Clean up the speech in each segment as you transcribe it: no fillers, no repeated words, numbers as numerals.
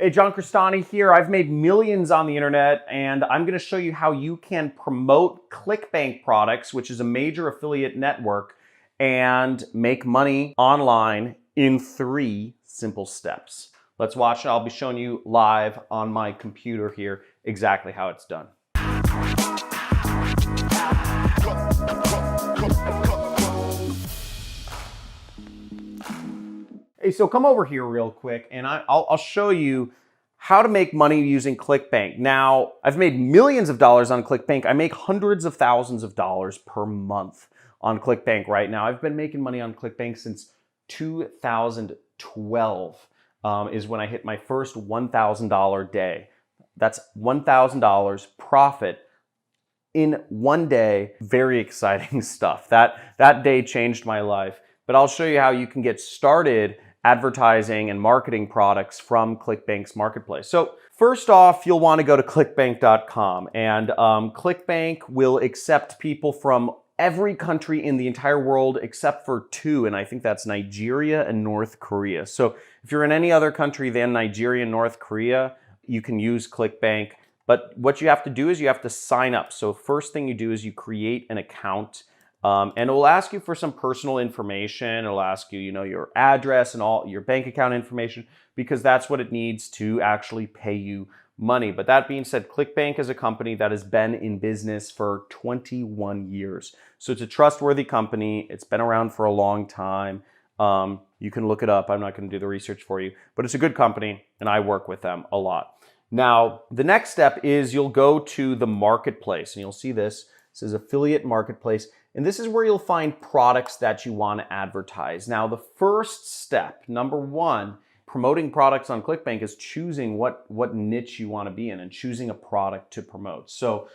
Hey, John Crestani here. I've made millions on the internet, and I'm going to show you how you can promote Clickbank products, which is a major affiliate network, and make money online in 3 simple steps. Let's watch it. I'll be showing you live on my computer here exactly how it's done. Hey, so come over here real quick and I'll show you how to make money using Clickbank. Now, I've made millions of dollars on Clickbank. I make hundreds of thousands of dollars per month on Clickbank right now. I've been making money on Clickbank since 2012 is when I hit my first $1,000 day. That's $1,000 profit in one day. Very exciting stuff. That day changed my life. But I'll show you how you can get started advertising and marketing products from Clickbank's marketplace. So first off, you'll want to go to clickbank.com, and Clickbank will accept people from every country in the entire world except for 2, and I think that's Nigeria and North Korea. So if you're in any other country than Nigeria and North Korea, you can use Clickbank. But what you have to do is you have to sign up. So first thing you do is you create an account. And it will ask you for some personal information. It'll ask you, your address and all your bank account information, because that's what it needs to actually pay you money. But that being said, Clickbank is a company that has been in business for 21 years. So it's a trustworthy company. It's been around for a long time. You can look it up. I'm not going to do the research for you, but it's a good company and I work with them a lot. Now, the next step is you'll go to the marketplace and you'll see this. This is affiliate marketplace. And this is where you'll find products that you want to advertise. Now, the first step, number 1, promoting products on Clickbank is choosing what niche you want to be in and choosing a product to promote. So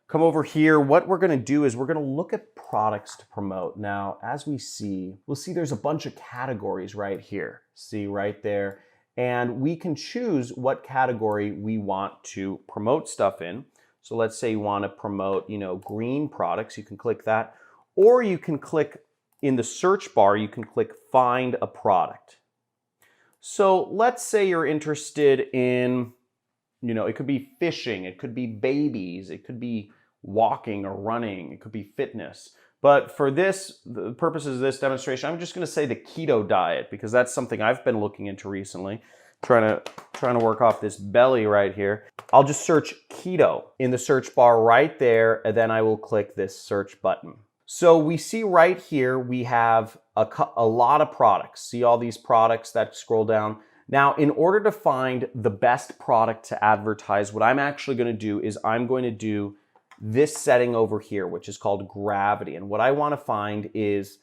come over here. What we're going to do is we're going to look at products to promote. Now, as we'll see there's a bunch of categories right here. See right there. And we can choose what category we want to promote stuff in. So let's say you want to promote, green products. You can click that. Or you can click in the search bar, you can click find a product. So let's say you're interested in, it could be fishing, it could be babies, it could be walking or running, it could be fitness. But for the purposes of this demonstration, I'm just going to say the keto diet, because that's something I've been looking into recently. Trying to work off this belly right here. I'll just search keto in the search bar right there, and then I will click this search button. So we see right here, we have a lot of products. See all these products that scroll down. Now, in order to find the best product to advertise, what I'm actually going to do is I'm going to do this setting over here, which is called gravity. And what I want to find is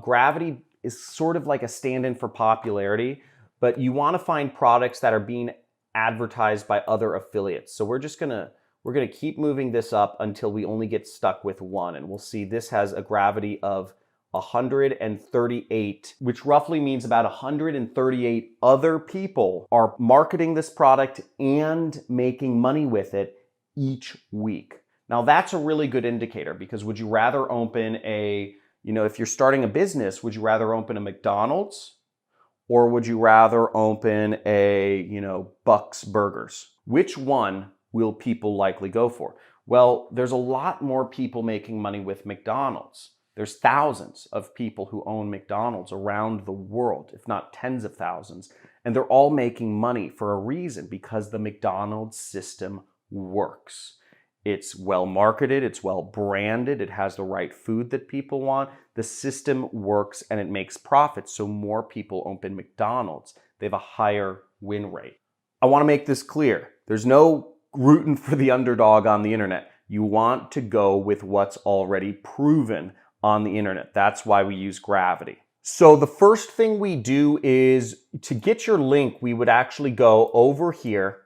gravity is sort of like a stand-in for popularity, but you want to find products that are being advertised by other affiliates. So we're gonna keep moving this up until we only get stuck with 1. And we'll see this has a gravity of 138, which roughly means about 138 other people are marketing this product and making money with it each week. Now that's a really good indicator, because would you rather open if you're starting a business, would you rather open a McDonald's? Or would you rather open a, Buck's Burgers? Which one will people likely go for? Well, there's a lot more people making money with McDonald's. There's thousands of people who own McDonald's around the world, if not tens of thousands. And they're all making money for a reason, because the McDonald's system works. It's well marketed, it's well branded, it has the right food that people want. The system works and it makes profits, so more people open McDonald's. They have a higher win rate. I want to make this clear. There's no rooting for the underdog on the internet. You want to go with what's already proven on the internet. That's why we use gravity. So the first thing we do is, to get your link, we would actually go over here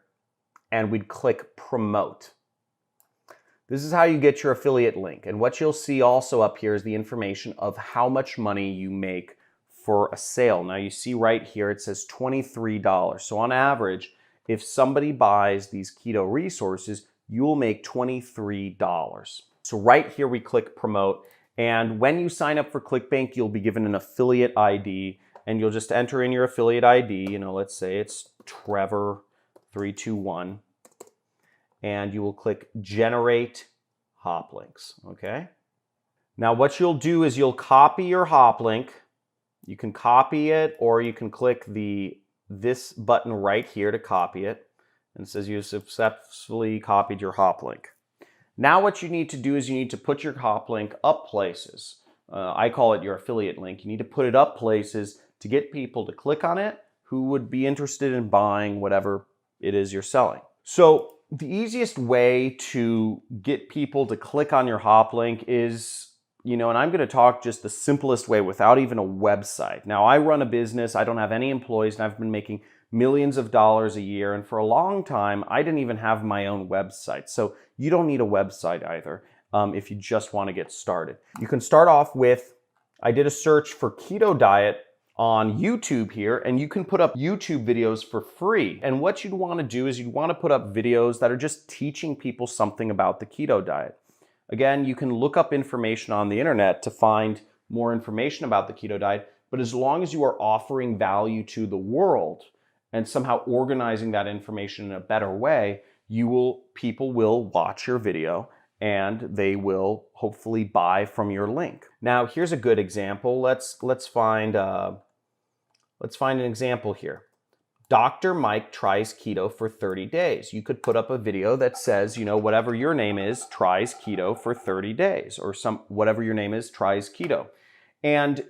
and we'd click promote. This is how you get your affiliate link. And what you'll see also up here is the information of how much money you make for a sale. Now you see right here, it says $23. So on average, if somebody buys these keto resources, you'll make $23. So right here, we click promote. And when you sign up for Clickbank, you'll be given an affiliate ID, and you'll just enter in your affiliate ID. Let's say it's Trevor 3, 2, 1, and you will click Generate Hop Links, okay? Now what you'll do is you'll copy your hop link. You can copy it, or you can click this button right here to copy it. And it says you successfully copied your hop link. Now what you need to do is you need to put your hop link up places. I call it your affiliate link. You need to put it up places to get people to click on it who would be interested in buying whatever it is you're selling. So the easiest way to get people to click on your hop link is, and I'm going to talk just the simplest way without even a website. Now, I run a business. I don't have any employees, and I've been making millions of dollars a year. And for a long time, I didn't even have my own website. So you don't need a website either if you just want to get started. You can start off with, I did a search for keto diet on YouTube here, and you can put up YouTube videos for free. And what you'd want to do is you'd want to put up videos that are just teaching people something about the keto diet. Again, you can look up information on the internet to find more information about the keto diet, but as long as you are offering value to the world and somehow organizing that information in a better way, people will watch your video and they will hopefully buy from your link. Now, here's a good example. Let's find an example here. Dr. Mike tries keto for 30 days. You could put up a video that says, whatever your name is, tries keto for 30 days, or whatever your name is, tries keto. And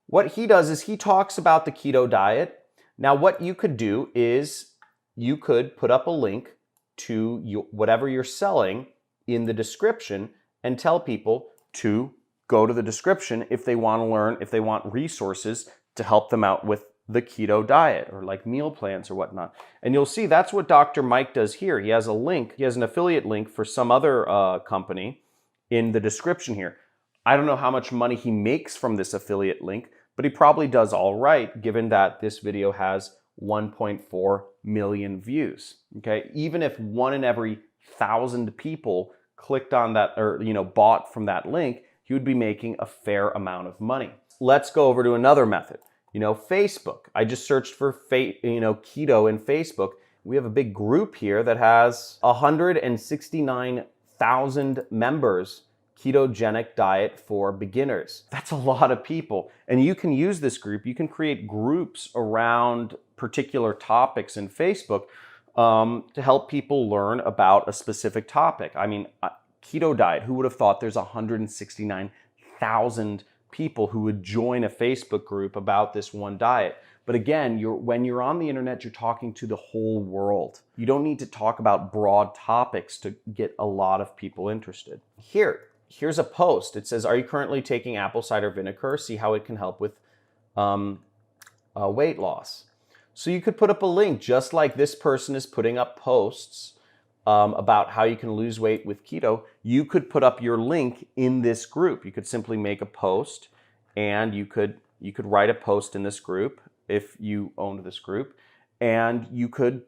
what he does is he talks about the keto diet. Now, what you could do is you could put up a link to whatever you're selling in the description and tell people to go to the description if they want to learn, if they want resources to help them out with the keto diet or like meal plans or whatnot. And you'll see that's what Dr. Mike does here. He has a link, he has an affiliate link for some other company in the description here. I don't know how much money he makes from this affiliate link, but he probably does all right given that this video has 1.4 million views. Okay, even if 1 in every 1,000 people clicked on that or bought from that link, he would be making a fair amount of money. Let's go over to another method. Facebook. I just searched for keto in Facebook. We have a big group here that has 169,000 members. Ketogenic diet for beginners. That's a lot of people. And you can use this group. You can create groups around particular topics in Facebook to help people learn about a specific topic. I mean, keto diet, who would have thought there's 169,000 people who would join a Facebook group about this one diet? But again, when you're on the internet, you're talking to the whole world. You don't need to talk about broad topics to get a lot of people interested. Here's a post. It says, are you currently taking apple cider vinegar? See how it can help with weight loss. So you could put up a link just like this person is putting up posts about how you can lose weight with keto. You could put up your link in this group. You could simply make a post and you could write a post in this group if you owned this group, and you could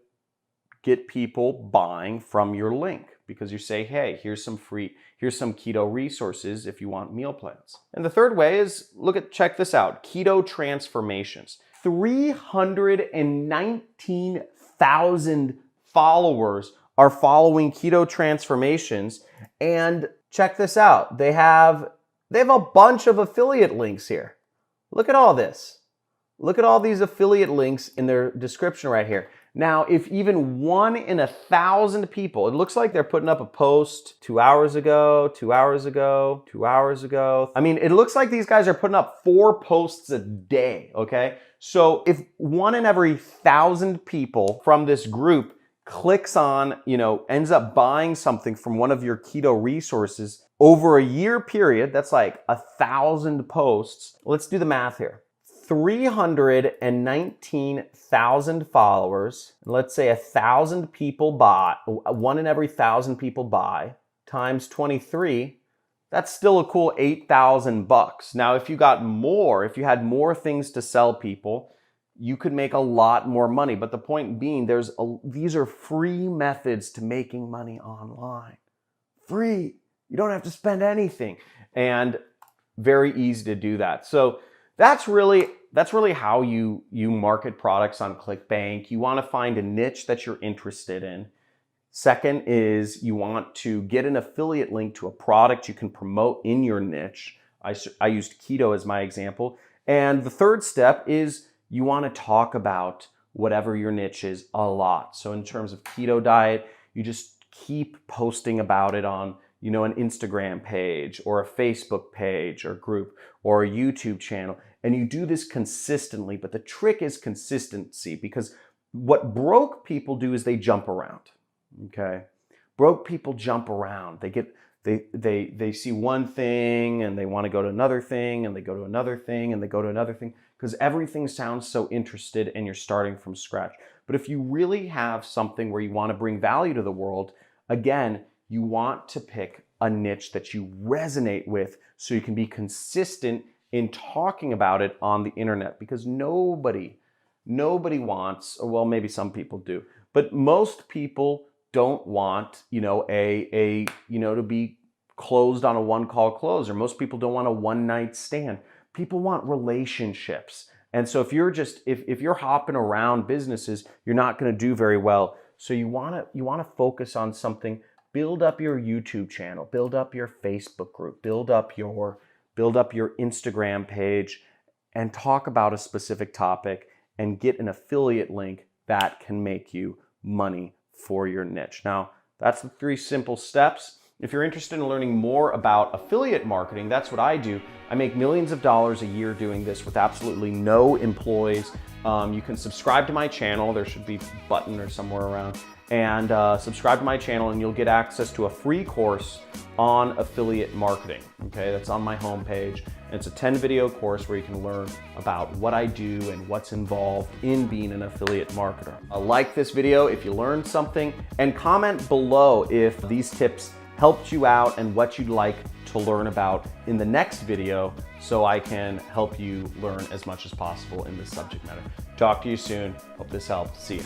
get people buying from your link because you say, hey, here's some keto resources if you want meal plans. And the third way is, check this out, keto transformations. 319,000 followers are following keto transformations, and check this out. They have a bunch of affiliate links here. Look at all this. Look at all these affiliate links in their description right here. Now, if even 1 in 1,000 people, it looks like they're putting up a post 2 hours ago, 2 hours ago, 2 hours ago. I mean, it looks like these guys are putting up 4 posts a day, okay? So if 1 in every 1,000 people from this group clicks on, ends up buying something from one of your keto resources over a year period, that's like 1,000 posts. Let's do the math here. 319,000 followers, and let's say 1,000 people buy, 1 in every 1,000 people buy, times 23, that's still a cool $8,000. Now, if you had more things to sell people, you could make a lot more money. But the point being, these are free methods to making money online. Free. You don't have to spend anything. And very easy to do that. So that's really how you market products on Clickbank. You want to find a niche that you're interested in. Second is you want to get an affiliate link to a product you can promote in your niche. I used keto as my example. And the third step is you want to talk about whatever your niche is a lot. So in terms of keto diet, you just keep posting about it on, an Instagram page or a Facebook page or group or a YouTube channel. And you do this consistently, but the trick is consistency, because what broke people do is they jump around. Okay? Broke people jump around. They see one thing and they want to go to another thing, and they go to another thing and they go to another thing, because everything sounds so interested and you're starting from scratch. But if you really have something where you want to bring value to the world, again, you want to pick a niche that you resonate with so you can be consistent in talking about it on the internet, because nobody wants, or well, maybe some people do, but most people don't want, to be closed on a one-call close, or most people don't want a one-night stand. People want relationships. And so if you're hopping around businesses, you're not going to do very well. So you want to focus on something. Build up your YouTube channel, build up your Facebook group, build up your Instagram page, and talk about a specific topic and get an affiliate link that can make you money for your niche. Now, that's the 3 simple steps. If you're interested in learning more about affiliate marketing, that's what I do. I make millions of dollars a year doing this with absolutely no employees. You can subscribe to my channel. There should be a button or somewhere around. And subscribe to my channel and you'll get access to a free course on affiliate marketing. Okay, that's on my homepage. And it's a 10-video course where you can learn about what I do and what's involved in being an affiliate marketer. Like this video if you learned something, and comment below if these tips helped you out and what you'd like to learn about in the next video, so I can help you learn as much as possible in this subject matter. Talk to you soon. Hope this helped. See you.